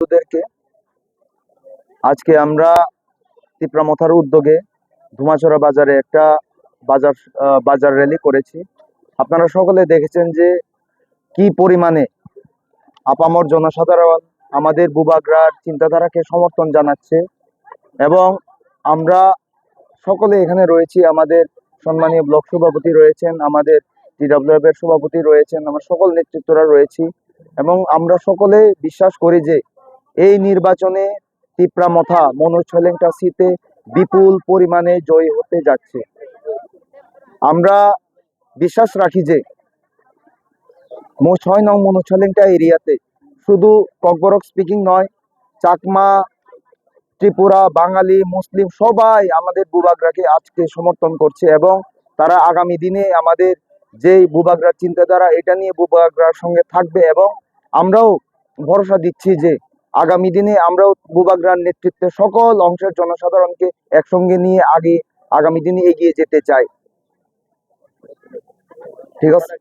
বন্ধুদেরকে আজকে আমরা তিপ্রামথার উদ্যোগে ধুমাছড়া বাজারে একটা বাজার র্যালি করেছি। আপনারা সকলে দেখেছেন যে কি পরিমাণে আপামর জনসাধারণ আমাদের বুবাগ্রার চিন্তাধারাকে সমর্থন জানাচ্ছে এবং আমরা সকলে এখানে রয়েছি। আমাদের সম্মানীয় ব্লক সভাপতি রয়েছেন, আমাদের টিডব্লিউএফ এর সভাপতি রয়েছেন, আমরা সকল নেতৃত্বরা রয়েছি এবং আমরা সকলে বিশ্বাস করি যে এই নির্বাচনে তিপ্রামথা মনোছলেংটা সিটে বিপুল পরিমাণে জয়ী হতে যাচ্ছে। আমরা বিশ্বাস রাখি যে 6 নং মনোছলেংটা এরিয়াতে শুধু ককবরক স্পিকিং নয়, চাকমা, ত্রিপুরা, বাঙালি, মুসলিম সবাই আমাদের বুবাগ্রাকে আজকে সমর্থন করছে এবং তারা আগামী দিনে আমাদের যেই বুবাগ্রার চিন্তাধারা এটা নিয়ে বুবাগ্রার সঙ্গে থাকবে এবং আমরাও ভরসা দিচ্ছি যে আগামী দিনে আমরাও বুবাগ্রার নেতৃত্বে সকল অংশের জনসাধারণকে একসঙ্গে নিয়ে আগামী দিনে এগিয়ে যেতে চাই। ঠিক আছে।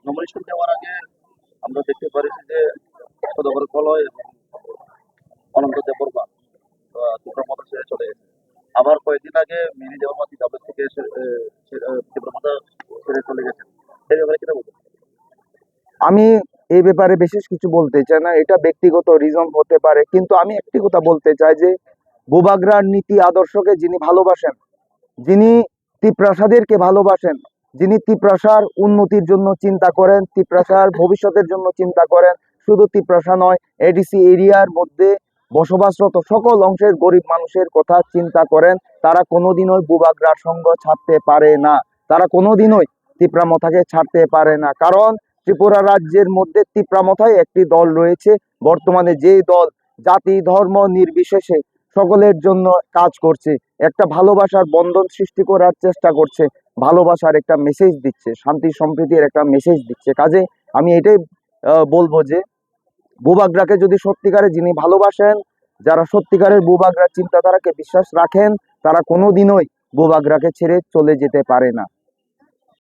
নমিনেশন দেওয়ার আগে আমরা দেখতে পারিছি যে সদগর কলয় এবং অনন্ত দেববর্মা তিপ্রামথা ছেড়ে চলে গেছে। আবার কয়েকদিন আগে মিনি দেববর্মা তিতাবের থেকে তিপ্রামথা ছেড়ে চলে গেছে। এই ব্যাপারে কিনা বলবো? আমি এই ব্যাপারে বিশেষ কিছু বলতে চাই না, এটা ব্যক্তিগত রিজন হতে পারে, কিন্তু আমি একটি কথা বলতে চাই যে বুবাগ্রার নীতি আদর্শকে যিনি ভালোবাসেন, যিনি তিপ্রাসাদেরকে ভালোবাসেন, যিনি তিপ্রাসার উন্নতির জন্য চিন্তা করেন, তিপ্রাসার ভবিষ্যতের জন্য চিন্তা করেন, শুধু তিপ্রাসা নয় এডিসি এরিয়ার মধ্যে বসবাসরত সকল অংশের গরিব মানুষের কথা চিন্তা করেন, তারা কোনোদিনই বুবাগ্রার সঙ্গ ছাড়তে পারে না, তারা কোনোদিনই তিপ্রামথাকে ছাড়তে পারে না। কারণ ত্রিপুরা রাজ্যের মধ্যে তিপ্রামথায় একটি দল রয়েছে বর্তমানে, যে দল জাতি ধর্ম নির্বিশেষে সকলের জন্য কাজ করছে, একটা ভালোবাসার বন্ধন সৃষ্টি করার চেষ্টা করছে, ভালোবাসার একটা মেসেজ দিচ্ছে, শান্তি সম্প্রীতির একটা মেসেজ দিচ্ছে। কাজে আমি এটাই বলবো যে বুবাগ্রাকে যদি সত্যিকারে যিনি ভালোবাসেন, যারা সত্যিকারের বুবাগ্রার চিন্তাধারাকে বিশ্বাস রাখেন, তারা কোনোদিনই বুবাগ্রাকে ছেড়ে চলে যেতে পারে না।